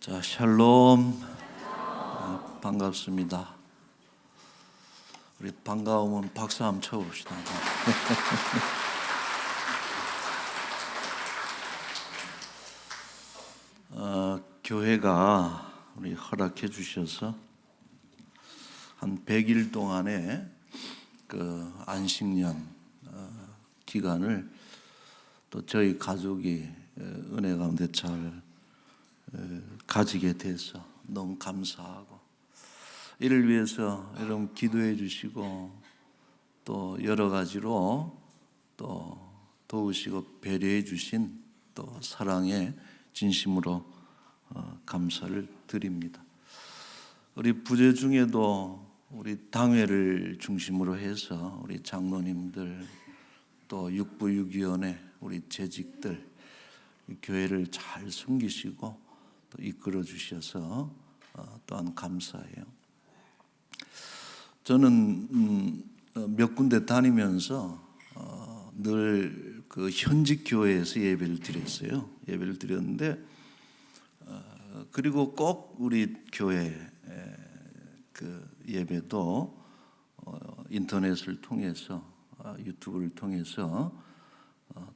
자, 샬롬. 반갑습니다. 우리 반가우면 박수 한번 쳐봅시다. 교회가 우리 허락해 주셔서 한 100일 동안의 그 안식년 기간을 또 저희 가족이 은혜 가운데 잘 가지게 돼서 너무 감사하고, 이를 위해서 여러분 기도해 주시고 또 여러 가지로 또 도우시고 배려해 주신 또 사랑에 진심으로 감사를 드립니다. 우리 부재 중에도 우리 당회를 중심으로 해서 우리 장로님들 또 육부육위원회 우리 재직들 교회를 잘 섬기시고 또 이끌어 주셔서 또한 감사해요. 저는 몇 군데 다니면서 늘 그 현직 교회에서 예배를 드렸어요. 예배를 드렸는데 그리고 꼭 우리 교회 그 예배도 인터넷을 통해서 유튜브를 통해서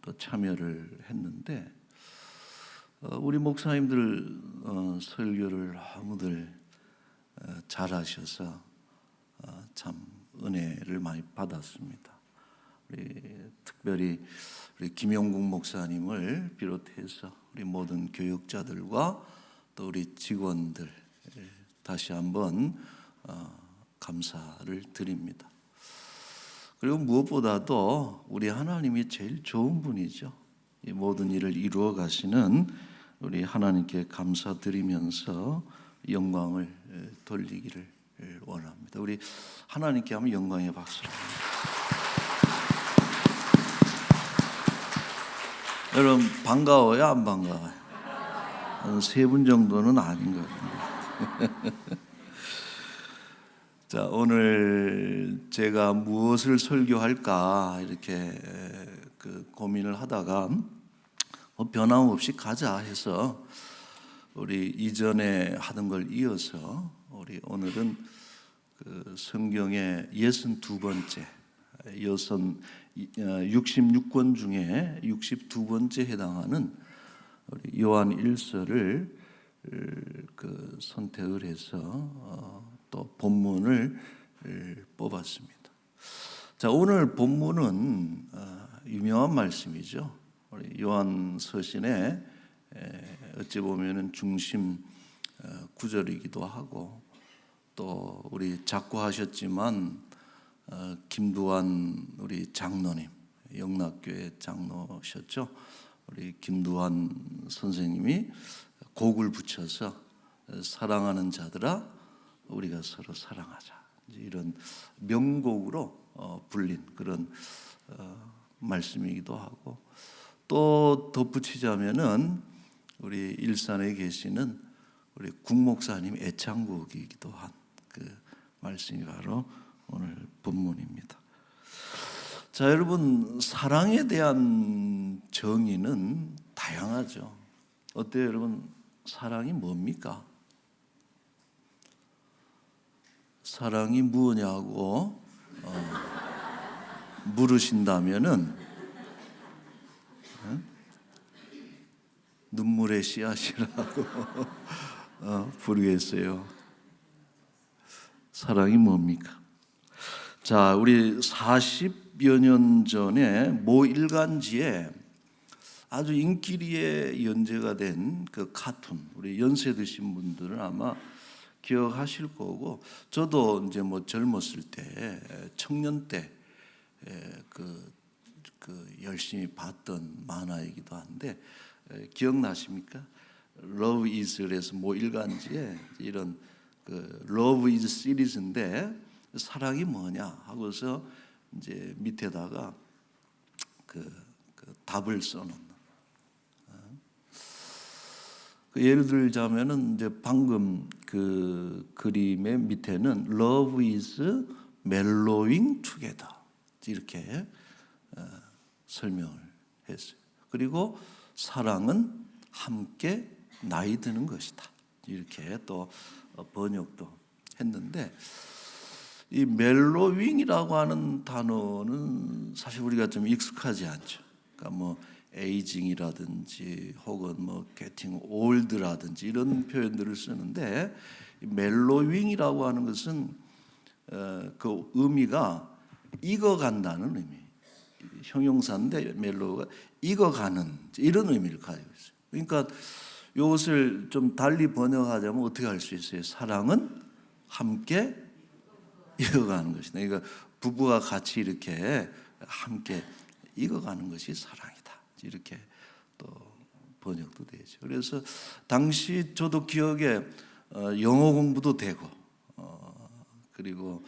또 참여를 했는데 우리 목사님들 설교를 너무들 잘하셔서 참 은혜를 많이 받았습니다. 특별히 우리 김용국 목사님을 비롯해서 우리 모든 교육자들과 또 우리 직원들 다시 한번 감사를 드립니다. 그리고 무엇보다도 우리 하나님이 제일 좋은 분이죠. 이 모든 일을 이루어 가시는 우리 하나님께 감사드리면서 영광을 돌리기를 원합니다. 우리 하나님께 한번 영광의 박수를. 여러분 반가워요, 안 반가워요? 한 3분 정도는 아닌 것 같아요. 자, 오늘 제가 무엇을 설교할까 이렇게 그 고민을 하다가 변함없이 가자 해서 우리 이전에 하던 걸 이어서 우리 오늘은 그 성경의 62번째 66권 중에 62번째 해당하는 우리 요한 1서를 그 선택을 해서 또 본문을 뽑았습니다. 자, 오늘 본문은 유명한 말씀이죠. 우리 요한 서신의 어찌 보면은 중심 구절이기도 하고, 또 우리 작고하셨지만 김두한 우리 장로님, 영락교회 장로셨죠. 우리 김두한 선생님이 곡을 붙여서 사랑하는 자들아 우리가 서로 사랑하자, 이런 명곡으로 불린 그런 말씀이기도 하고, 또 덧붙이자면은 우리 일산에 계시는 우리 국목사님 애창곡이기도 한 그 말씀이 바로 오늘 본문입니다. 자, 여러분 사랑에 대한 정의는 다양하죠. 어때요, 여러분? 사랑이 뭡니까? 사랑이 무엇냐고 물으신다면은 눈물의 씨앗이라고 부르겠어요. 사랑이 뭡니까? 자, 우리 40여 년 전에 모 일간지에 아주 인기리에 연재가 된 그 카툰, 우리 연세 드신 분들은 아마 기억하실 거고, 저도 이제 뭐 젊었을 때, 청년 때 그 열심히 봤던 만화이기도 한데 기억나십니까? Love Is에서 뭐 일간지에 이런 그 Love Is 시리즈인데 사랑이 뭐냐 하고서 이제 밑에다가 그 답을 써놓는. 예를 들자면은 이제 방금 그 그림의 밑에는 Love is mellowing together 이렇게 설명을 했어요. 그리고 사랑은 함께 나이 드는 것이다. 이렇게 또 번역도 했는데, 이 멜로윙이라고 하는 단어는 사실 우리가 좀 익숙하지 않죠. 그러니까 뭐 에이징이라든지 혹은 뭐 getting old라든지 이런 표현들을 쓰는데, 멜로윙이라고 하는 것은 그 의미가 익어간다는 의미. 형용사인데 멜로가 익어가는 이런 의미를 가지고 있어요. 그러니까 이것을 좀 달리 번역하자면 어떻게 할 수 있어요? 사랑은 함께 익어가는 것이다. 그러니까 부부가 같이 이렇게 함께 익어가는 것이 사랑이다. 이렇게 또 번역도 되죠. 그래서 당시 저도 기억에 영어 공부도 되고 그리고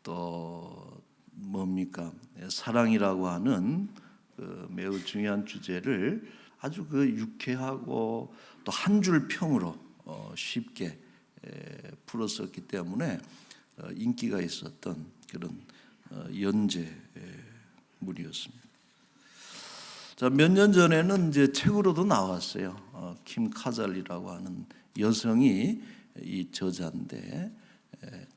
또 뭡니까? 사랑이라고 하는 그 매우 중요한 주제를 아주 그 유쾌하고 또 한 줄 평으로 쉽게 풀었었기 때문에 인기가 있었던 그런 연재물이었습니다. 자, 몇 년 전에는 이제 책으로도 나왔어요. 킴 카잘리라고 하는 여성이 이 저자인데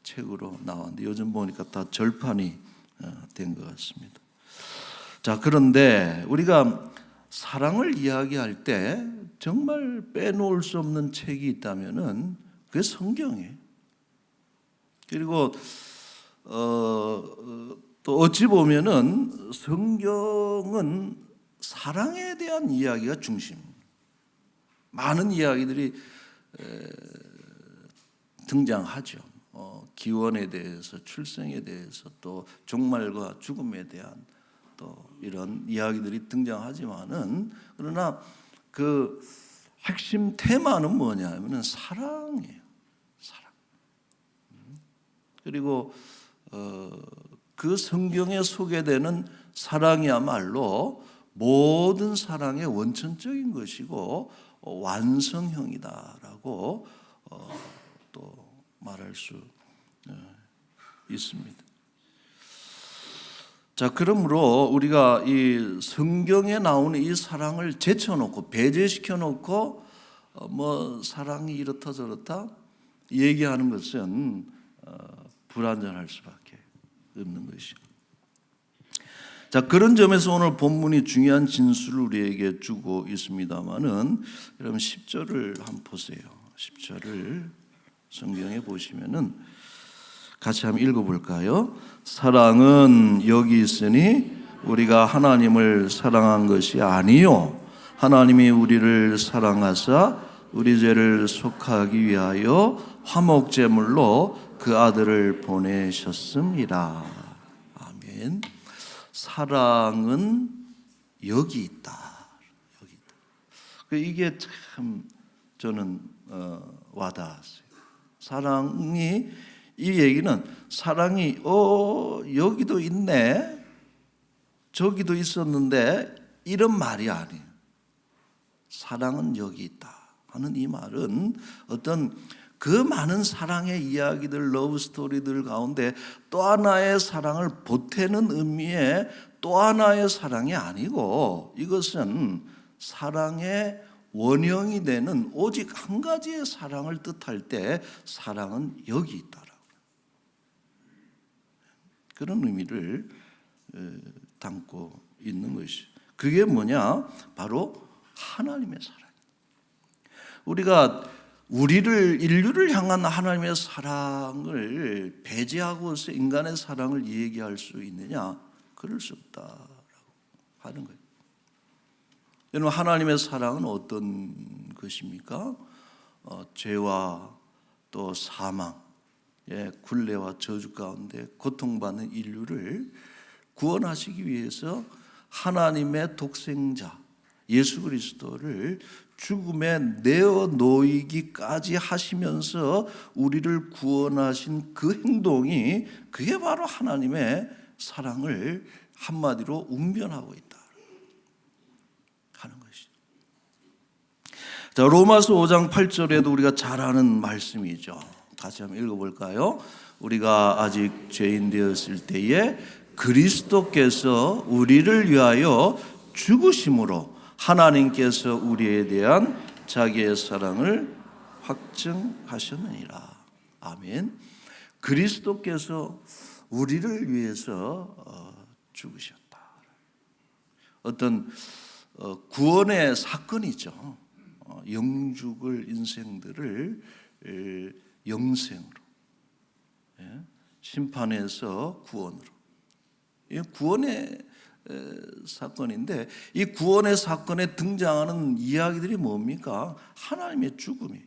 책으로 나왔는데 요즘 보니까 다 절판이 된 것 같습니다. 자, 그런데 우리가 사랑을 이야기할 때 정말 빼놓을 수 없는 책이 있다면은 그게 성경이에요. 그리고 또 어찌 보면은 성경은 사랑에 대한 이야기가 중심. 많은 이야기들이 등장하죠. 기원에 대해서, 출생에 대해서, 또 종말과 죽음에 대한 또 이런 이야기들이 등장하지만은, 그러나 그 핵심 테마는 뭐냐면은 사랑이에요. 사랑. 그리고 그 성경에 소개되는 사랑이야말로 모든 사랑의 원천적인 것이고 완성형이다라고 또 말할 수 있습니다. 자, 그러므로 우리가 이 성경에 나오는 이 사랑을 제쳐놓고 배제시켜 놓고 뭐 사랑이 이렇다 저렇다 얘기하는 것은 불완전할 수밖에 없는 것이죠. 자, 그런 점에서 오늘 본문이 중요한 진술을 우리에게 주고 있습니다만은, 여러분 10절을 한번 보세요. 10절을 성경에 보시면은 같이 한번 읽어볼까요? 사랑은 여기 있으니 우리가 하나님을 사랑한 것이 아니요 하나님이 우리를 사랑하사 우리 죄를 속하기 위하여 화목제물로 그 아들을 보내셨습니다. 아멘. 사랑은 여기 있다. 여기 있다. 이게 참 저는 와닿았어요. 사랑이, 이 얘기는 사랑이 여기도 있네, 저기도 있었는데 이런 말이 아니에요. 사랑은 여기 있다 하는 이 말은 어떤 그 많은 사랑의 이야기들, 러브 스토리들 가운데 또 하나의 사랑을 보태는 의미의 또 하나의 사랑이 아니고, 이것은 사랑의 원형이 되는 오직 한 가지의 사랑을 뜻할 때 사랑은 여기 있다라고 그런 의미를 담고 있는 것이, 그게 뭐냐? 바로 하나님의 사랑. 우리가 인류를 향한 하나님의 사랑을 배제하고서 인간의 사랑을 얘기할 수 있느냐? 그럴 수 없다라고 하는 거예요. 여러분, 하나님의 사랑은 어떤 것입니까? 죄와 또 사망, 굴레와 저주 가운데 고통받는 인류를 구원하시기 위해서 하나님의 독생자 예수 그리스도를 죽음에 내어놓이기까지 하시면서 우리를 구원하신 그 행동이, 그게 바로 하나님의 사랑을 한마디로 웅변하고 있다 하는 것이죠. 자, 로마서 5장 8절에도 우리가 잘 아는 말씀이죠. 같이 한번 읽어볼까요? 우리가 아직 죄인 되었을 때에 그리스도께서 우리를 위하여 죽으심으로 하나님께서 우리에 대한 자기의 사랑을 확증하셨느니라. 아멘. 그리스도께서 우리를 위해서 죽으셨다. 어떤 구원의 사건이죠. 영죽을 인생들을 영생으로, 심판에서 구원으로. 이 구원의 사건인데, 이 구원의 사건에 등장하는 이야기들이 뭡니까? 하나님의 죽음이.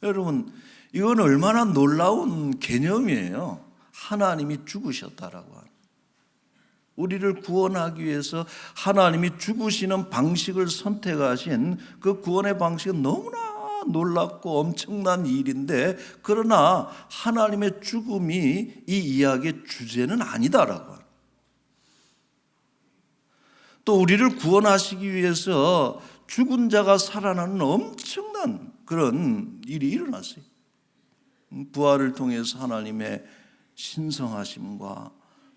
여러분, 이건 얼마나 놀라운 개념이에요. 하나님이 죽으셨다라고 하는. 우리를 구원하기 위해서 하나님이 죽으시는 방식을 선택하신 그 구원의 방식은 너무나 놀랍고 엄청난 일인데, 그러나 하나님의 죽음이 이 이야기의 주제는 아니다라고 하는. 또 우리를 구원하시기 위해서 죽은 자가 살아나는 엄청난 그런 일이 일어났어요. 부활을 통해서 하나님의 신성하심과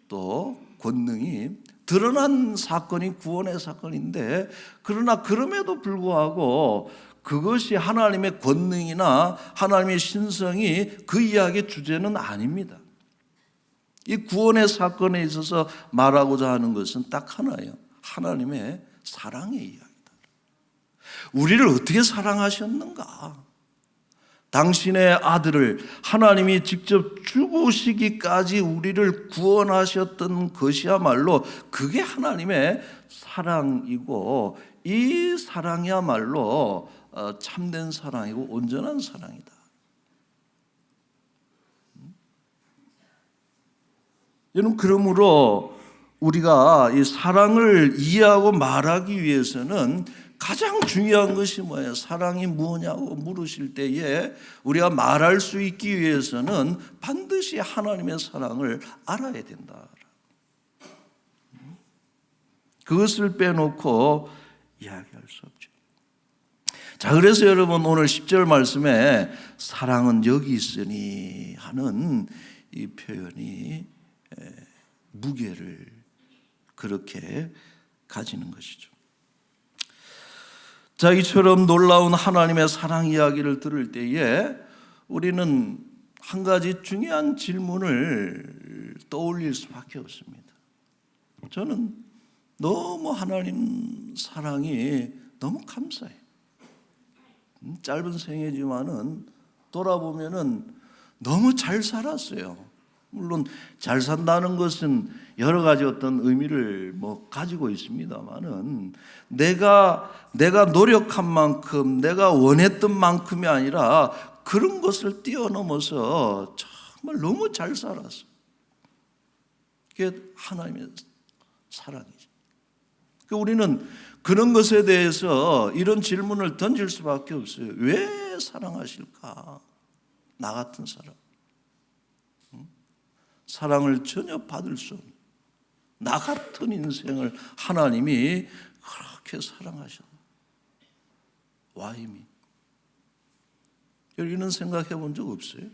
또 권능이 드러난 사건이 구원의 사건인데, 그러나 그럼에도 불구하고 그것이 하나님의 권능이나 하나님의 신성이 그 이야기의 주제는 아닙니다. 이 구원의 사건에 있어서 말하고자 하는 것은 딱 하나예요. 하나님의 사랑의 이야기다. 우리를 어떻게 사랑하셨는가? 당신의 아들을 하나님이 직접 죽으시기까지 우리를 구원하셨던 것이야말로 그게 하나님의 사랑이고, 이 사랑이야말로 참된 사랑이고 온전한 사랑이다. 여러분, 그러므로 우리가 이 사랑을 이해하고 말하기 위해서는 가장 중요한 것이 뭐예요? 사랑이 뭐냐고 물으실 때에 우리가 말할 수 있기 위해서는 반드시 하나님의 사랑을 알아야 된다. 그것을 빼놓고 이야기할 수 없죠. 자, 그래서 여러분, 오늘 10절 말씀에 사랑은 여기 있으니 하는 이 표현이 무게를 그렇게 가지는 것이죠. 자, 이처럼 놀라운 하나님의 사랑 이야기를 들을 때에 우리는 한 가지 중요한 질문을 떠올릴 수밖에 없습니다. 저는 너무 하나님 사랑이 너무 감사해요. 짧은 생애지만은 돌아보면은 너무 잘 살았어요. 물론 잘 산다는 것은 여러 가지 어떤 의미를 가지고 있습니다만은 내가 노력한 만큼, 내가 원했던 만큼이 아니라 그런 것을 뛰어넘어서 정말 너무 잘 살았어. 그게 하나님의 사랑이죠. 우리는 그런 것에 대해서 이런 질문을 던질 수밖에 없어요. 왜 사랑하실까? 나 같은 사람. 사랑을 전혀 받을 수 없는 나 같은 인생을 하나님이 그렇게 사랑하셨나? 와임이. 이런 생각해 본 적 없어요?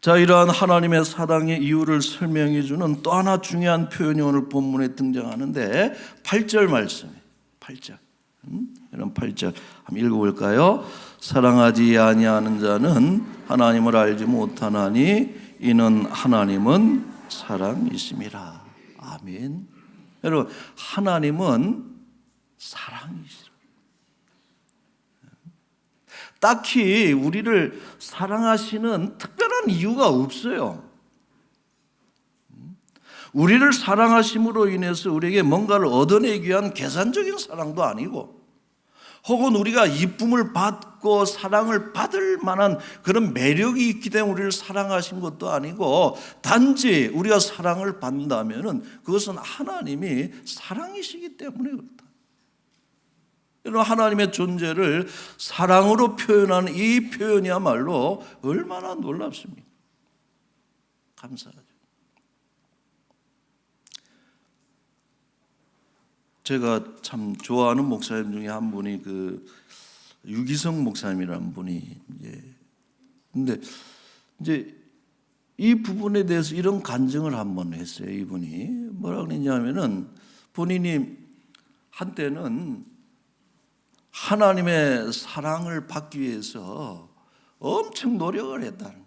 자, 이러한 하나님의 사랑의 이유를 설명해 주는 또 하나 중요한 표현이 오늘 본문에 등장하는데 8절 말씀이에요. 8절. 이런 8절 한번 읽어볼까요? 사랑하지 아니하는 자는 하나님을 알지 못하나니 이는 하나님은 사랑이심이라. 아멘. 여러분, 하나님은 사랑이시라. 딱히 우리를 사랑하시는 특별한 이유가 없어요. 우리를 사랑하심으로 인해서 우리에게 뭔가를 얻어내기 위한 계산적인 사랑도 아니고, 혹은 우리가 이쁨을 받고 사랑을 받을 만한 그런 매력이 있기 때문에 우리를 사랑하신 것도 아니고, 단지 우리가 사랑을 받는다면 그것은 하나님이 사랑이시기 때문에 그렇다. 여러분, 하나님의 존재를 사랑으로 표현하는 이 표현이야말로 얼마나 놀랍습니까? 감사하죠. 제가 참 좋아하는 목사님 중에 한 분이 유기성 목사님이라는 분이 근데 이제 이 부분에 대해서 이런 간증을 한번 했어요. 이분이 뭐라고 그랬냐면은 본인이 한때는 하나님의 사랑을 받기 위해서 엄청 노력을 했다는 거예요.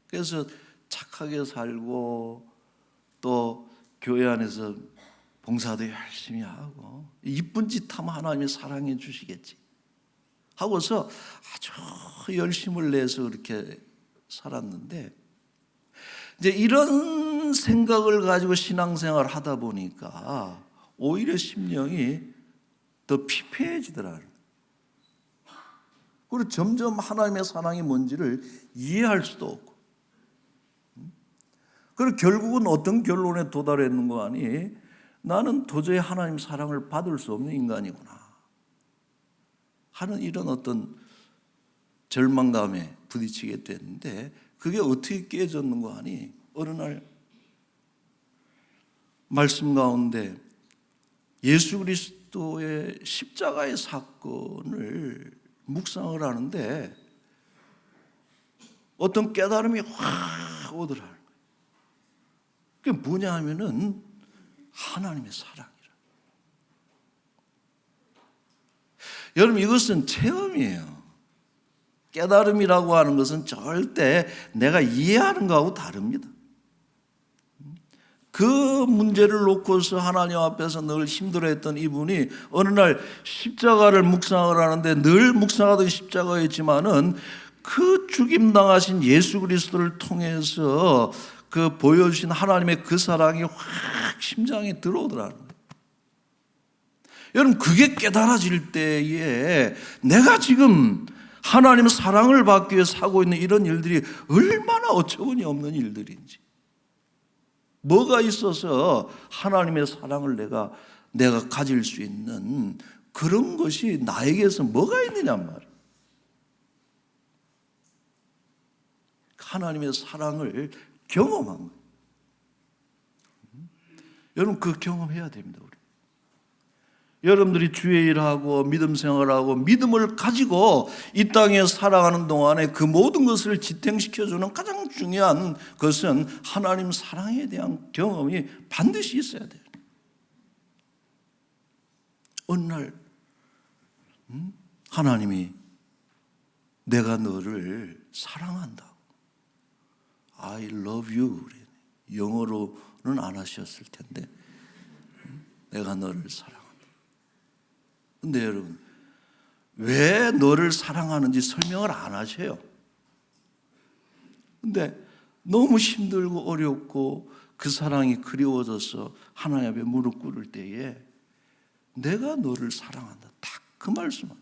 그래서 착하게 살고 또 교회 안에서 봉사도 열심히 하고 이쁜 짓 하면 하나님이 사랑해 주시겠지 하고서 아주 열심을 내서 그렇게 살았는데, 이제 이런 생각을 가지고 신앙생활을 하다 보니까 오히려 심령이 더 피폐해지더라는 거예요. 그리고 점점 하나님의 사랑이 뭔지를 이해할 수도 없고, 그리고 결국은 어떤 결론에 도달했는가 하니 나는 도저히 하나님 사랑을 받을 수 없는 인간이구나 하는 이런 어떤 절망감에 부딪히게 됐는데, 그게 어떻게 깨졌는가 하니 어느 날 말씀 가운데 예수 그리스도의 십자가의 사건을 묵상을 하는데 어떤 깨달음이 확 오더라는 거예요. 그게 뭐냐 하면은 하나님의 사랑이라. 여러분, 이것은 체험이에요. 깨달음이라고 하는 것은 절대 내가 이해하는 것하고 다릅니다. 그 문제를 놓고서 하나님 앞에서 늘 힘들어했던 이분이 어느 날 십자가를 묵상을 하는데, 늘 묵상하던 십자가였지만은 그 죽임당하신 예수 그리스도를 통해서 그 보여주신 하나님의 그 사랑이 확 심장에 들어오더라는 거예요. 여러분, 그게 깨달아질 때에 내가 지금 하나님의 사랑을 받기 위해 하고 있는 이런 일들이 얼마나 어처구니 없는 일들인지, 뭐가 있어서 하나님의 사랑을 내가 가질 수 있는 그런 것이 나에게서 뭐가 있느냔 말이에요. 하나님의 사랑을 경험한 거예요. 여러분, 그 경험해야 됩니다. 우리. 여러분들이 주의 일하고 믿음 생활하고 믿음을 가지고 이 땅에 살아가는 동안에 그 모든 것을 지탱시켜주는 가장 중요한 것은 하나님 사랑에 대한 경험이 반드시 있어야 돼요. 어느 날 하나님이 내가 너를 사랑한다, I love you, 영어로는 안 하셨을 텐데 내가 너를 사랑한다. 근데 여러분, 왜 너를 사랑하는지 설명을 안 하셔요. 근데 너무 힘들고 어렵고 그 사랑이 그리워져서 하나님 앞에 무릎 꿇을 때에 내가 너를 사랑한다, 딱 그 말씀만.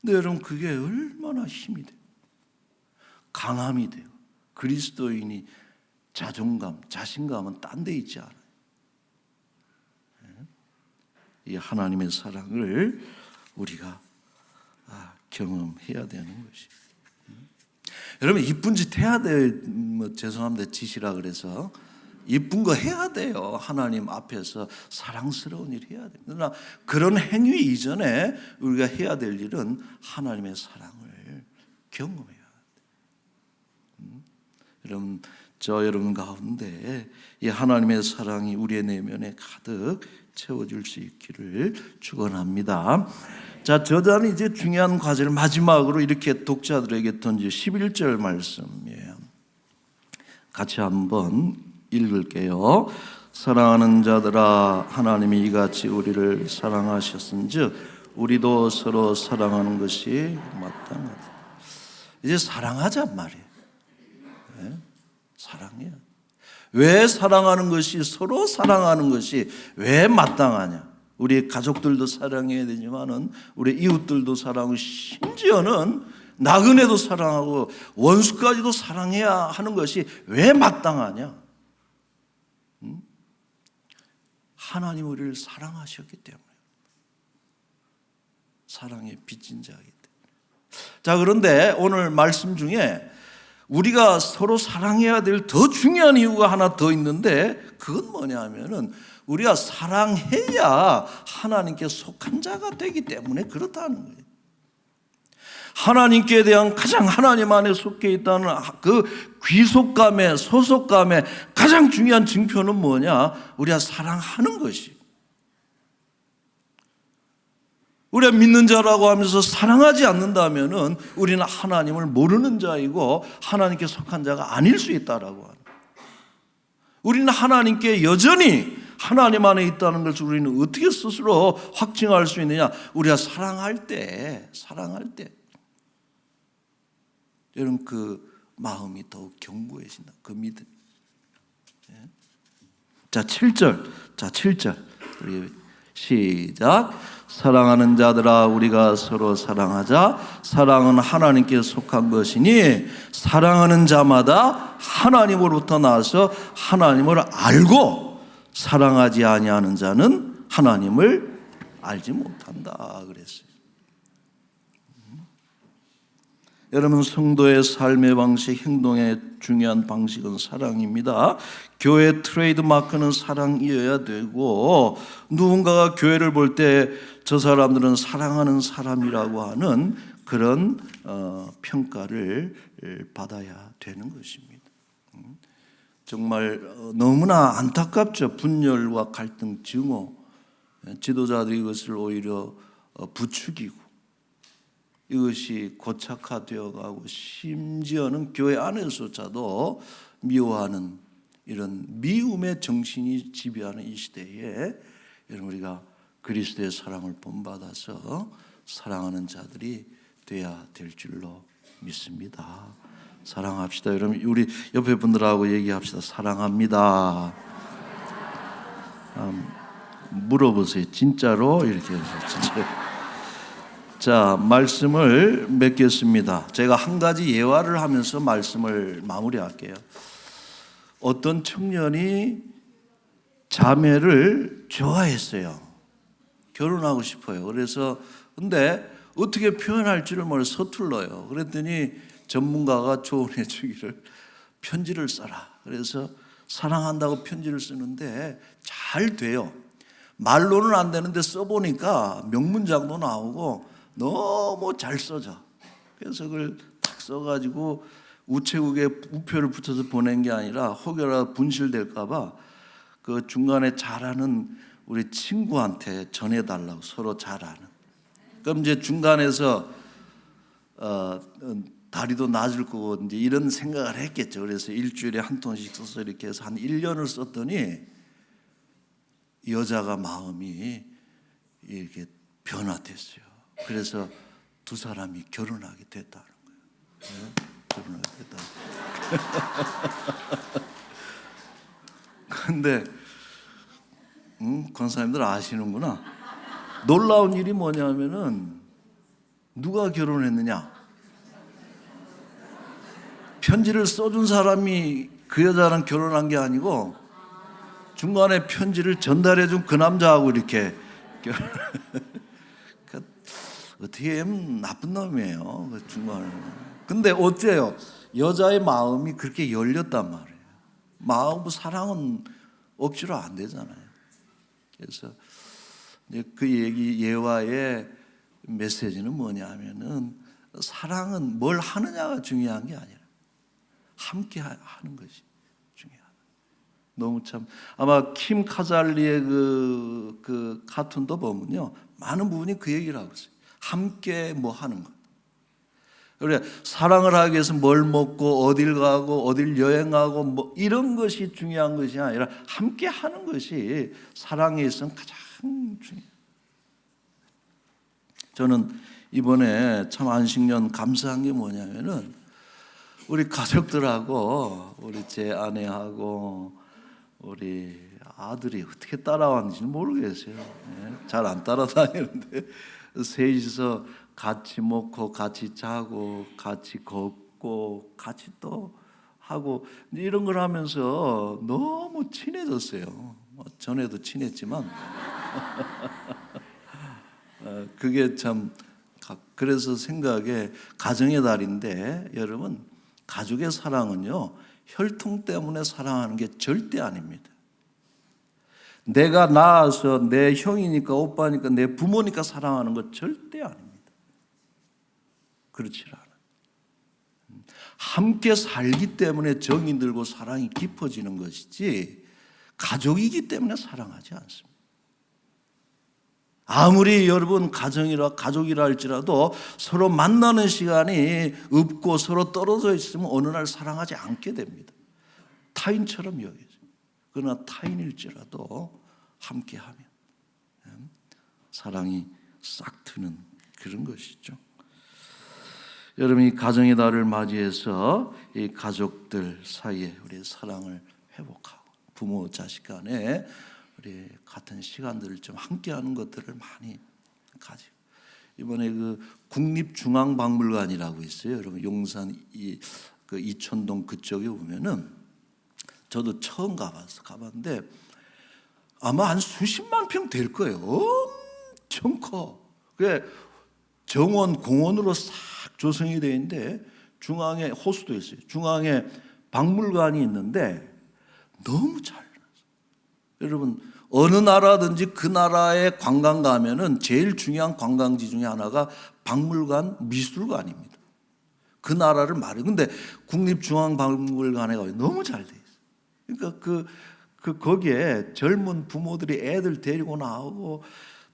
근데 여러분, 그게 얼마나 힘이 돼요. 강함이 돼요. 그리스도인이 자존감, 자신감은 딴 데 있지 않아요. 이 하나님의 사랑을 우리가 경험해야 되는 것이. 여러분, 이쁜 짓 해야 돼. 죄송합니다, 짓이라 그래서 이쁜 거 해야 돼요. 하나님 앞에서 사랑스러운 일 해야 돼요. 그러나 그런 행위 이전에 우리가 해야 될 일은 하나님의 사랑을 경험해야 돼요. 여러분, 여러분 가운데 이 하나님의 사랑이 우리의 내면에 가득 채워질 수 있기를 축원합니다. 자, 저자는 이제 중요한 과제를 마지막으로 이렇게 독자들에게 던지 11절 말씀이에요. 같이 한번 읽을게요. 사랑하는 자들아, 하나님이 이같이 우리를 사랑하셨은즉 우리도 서로 사랑하는 것이 마땅하다. 이제 사랑하자 말이에요. 네? 사랑해요. 왜 사랑하는 것이, 서로 사랑하는 것이 왜 마땅하냐? 우리 가족들도 사랑해야 되지만은 우리 이웃들도 사랑하고, 심지어는 나그네도 사랑하고 원수까지도 사랑해야 하는 것이 왜 마땅하냐? 하나님 우리를 사랑하셨기 때문에, 사랑의 빚진 자이기 때문에. 자, 그런데 오늘 말씀 중에 우리가 서로 사랑해야 될 더 중요한 이유가 하나 더 있는데, 그건 뭐냐 하면은 우리가 사랑해야 하나님께 속한 자가 되기 때문에 그렇다는 거예요. 하나님께 대한 가장, 하나님 안에 속해 있다는 그 귀속감에, 소속감에 가장 중요한 증표는 뭐냐? 우리가 사랑하는 것이. 우리가 믿는 자라고 하면서 사랑하지 않는다면은 우리는 하나님을 모르는 자이고 하나님께 속한 자가 아닐 수 있다라고 하는. 우리는 하나님께 여전히 하나님 안에 있다는 것을 우리는 어떻게 스스로 확증할 수 있느냐? 우리가 사랑할 때 여러분 그 마음이 더욱 견고해진다. 그 믿음. 자, 7절. 우리 시작. 사랑하는 자들아 우리가 서로 사랑하자. 사랑은 하나님께 속한 것이니 사랑하는 자마다 하나님으로부터 나서 하나님을 알고 사랑하지 아니하는 자는 하나님을 알지 못한다 그랬어요. 여러분 성도의 삶의 방식, 행동의 중요한 방식은 사랑입니다. 교회 트레이드 마크는 사랑이어야 되고 누군가가 교회를 볼 때 저 사람들은 사랑하는 사람이라고 하는 그런 평가를 받아야 되는 것입니다. 정말 너무나 안타깝죠. 분열과 갈등, 증오. 지도자들이 이것을 오히려 부추기고 이것이 고착화되어 가고 심지어는 교회 안에서조차도 미워하는 이런 미움의 정신이 지배하는 이 시대에 여러분 우리가 그리스도의 사랑을 본받아서 사랑하는 자들이 돼야 될 줄로 믿습니다. 사랑합시다. 여러분 우리 옆에 분들하고 얘기합시다. 사랑합니다. 물어보세요. 진짜로? 이렇게 해서 진짜로. 자, 말씀을 맺겠습니다. 제가 한 가지 예화를 하면서 말씀을 마무리할게요. 어떤 청년이 자매를 좋아했어요. 결혼하고 싶어요. 그래서 근데 어떻게 표현할지를 몰라 서툴러요. 그랬더니 전문가가 조언해 주기를 편지를 써라. 그래서 사랑한다고 편지를 쓰는데 잘 돼요. 말로는 안 되는데 써보니까 명문장도 나오고 너무 잘 써져. 그래서 그걸 탁 써가지고 우체국에 우표를 붙여서 보낸 게 아니라 혹여나 분실될까 봐 그 중간에 잘하는 우리 친구한테 전해달라고 서로 잘 아는. 그럼 이제 중간에서 다리도 낮을 거고 이제 이런 생각을 했겠죠. 그래서 일주일에 한 통씩 써서 이렇게 해서 한 1년을 썼더니 여자가 마음이 이렇게 변화됐어요. 그래서 두 사람이 결혼하게 됐다는 거예요. 네? 결혼하게 됐다. 근데 권사님들 아시는구나. 놀라운 일이 뭐냐면은 누가 결혼했느냐? 편지를 써준 사람이 그 여자랑 결혼한 게 아니고 중간에 편지를 전달해준 그 남자하고 이렇게 어떻게 하면 나쁜 놈이에요. 그 중간에. 근데 어때요? 여자의 마음이 그렇게 열렸단 말이에요. 마음 사랑은 억지로 안 되잖아요. 그래서 이제 그 얘기 예화의 메시지는 뭐냐면은 사랑은 뭘 하느냐가 중요한 게 아니라 함께 하는 것이 중요하다. 너무 참 아마 킴 카잘리의 그 카툰도 보면요 많은 부분이 그 얘기를 하고 있어요. 함께 뭐 하는 것. 그래 사랑을 하기 위해서 뭘 먹고 어딜 가고 어딜 여행하고 뭐 이런 것이 중요한 것이 아니라 함께 하는 것이 사랑에 있어서 가장 중요해요. 저는 이번에 참 안식년 감사한 게 뭐냐면은 우리 가족들하고 우리 제 아내하고 우리 아들이 어떻게 따라왔는지는 모르겠어요. 잘 안 따라다니는데 셋이서 같이 먹고 같이 자고 같이 걷고 같이 또 하고 이런 걸 하면서 너무 친해졌어요. 전에도 친했지만 그게 참 그래서 생각에 가정의 달인데 여러분 가족의 사랑은요 혈통 때문에 사랑하는 게 절대 아닙니다. 내가 낳아서 내 형이니까 오빠니까 내 부모니까 사랑하는 것 절대 아닙니다. 그렇지 않아요. 함께 살기 때문에 정이 들고 사랑이 깊어지는 것이지 가족이기 때문에 사랑하지 않습니다. 아무리 여러분 가족이라 할지라도 서로 만나는 시간이 없고 서로 떨어져 있으면 어느 날 사랑하지 않게 됩니다. 타인처럼 여기죠. 그러나 타인일지라도 함께하면 사랑이 싹 트는 그런 것이죠. 여러분, 이 가정의 달을 맞이해서 이 가족들 사이에 우리 사랑을 회복하고 부모 자식 간에 우리 같은 시간들을 좀 함께하는 것들을 많이 가지고, 이번에 그 국립중앙박물관이라고 있어요. 여러분 용산 그 이촌동 그쪽에 보면은 저도 처음 가봤는데 아마 한 수십만 평 될 거예요. 엄청 커. 그게 정원 공원으로 싹 조성이 되어 있는데 중앙에 호수도 있어요. 중앙에 박물관이 있는데 너무 잘 해놨어요. 여러분, 어느 나라든지 그 나라에 관광 가면은 제일 중요한 관광지 중에 하나가 박물관, 미술관입니다. 그 나라를 말해요. 근데 국립중앙박물관에 가면 너무 잘 돼 있어요. 그러니까 거기에 젊은 부모들이 애들 데리고 나오고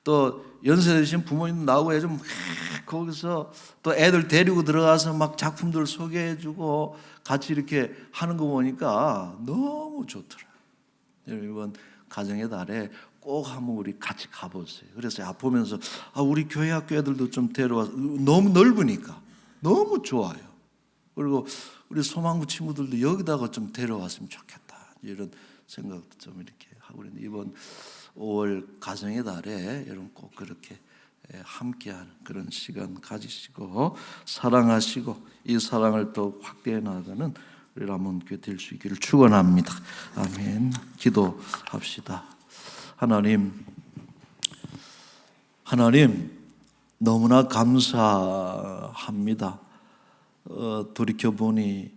또 연세 드신 부모님 나오고 해서 거기서 또 애들 데리고 들어가서 막 작품들 소개해주고 같이 이렇게 하는 거 보니까 너무 좋더라고요. 이번 가정의 달에 꼭 한번 우리 같이 가보세요. 그래서 보면서 우리 교회 학교 애들도 좀 데려와서, 너무 넓으니까 너무 좋아요. 그리고 우리 소망구 친구들도 여기다가 좀 데려왔으면 좋겠다, 이런 생각도 좀 이렇게 하고 있는데, 이번 5월 가정의 달에 여러분 꼭 그렇게 함께하는 그런 시간 가지시고 사랑하시고 이 사랑을 더 확대해 나가는 우리 람원교회 될 수 있기를 축원합니다. 아멘. 기도합시다. 하나님 너무나 감사합니다. 돌이켜보니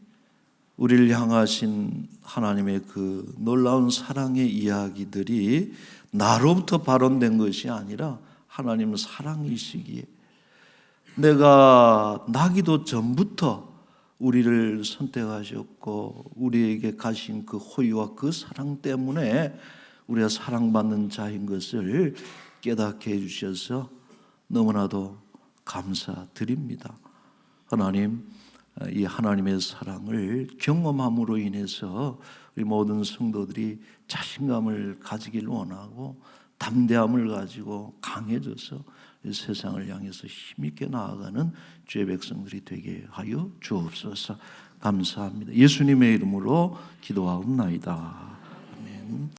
우리를 향하신 하나님의 그 놀라운 사랑의 이야기들이 나로부터 발원된 것이 아니라 하나님은 사랑이시기에 내가 나기도 전부터 우리를 선택하셨고 우리에게 가신 그 호의와 그 사랑 때문에 우리가 사랑받는 자인 것을 깨닫게 해주셔서 너무나도 감사드립니다. 하나님, 이 하나님의 사랑을 경험함으로 인해서 우리 모든 성도들이 자신감을 가지길 원하고 담대함을 가지고 강해져서 세상을 향해서 힘있게 나아가는 주의 백성들이 되게 하여 주옵소서. 감사합니다. 예수님의 이름으로 기도하옵나이다. 아멘.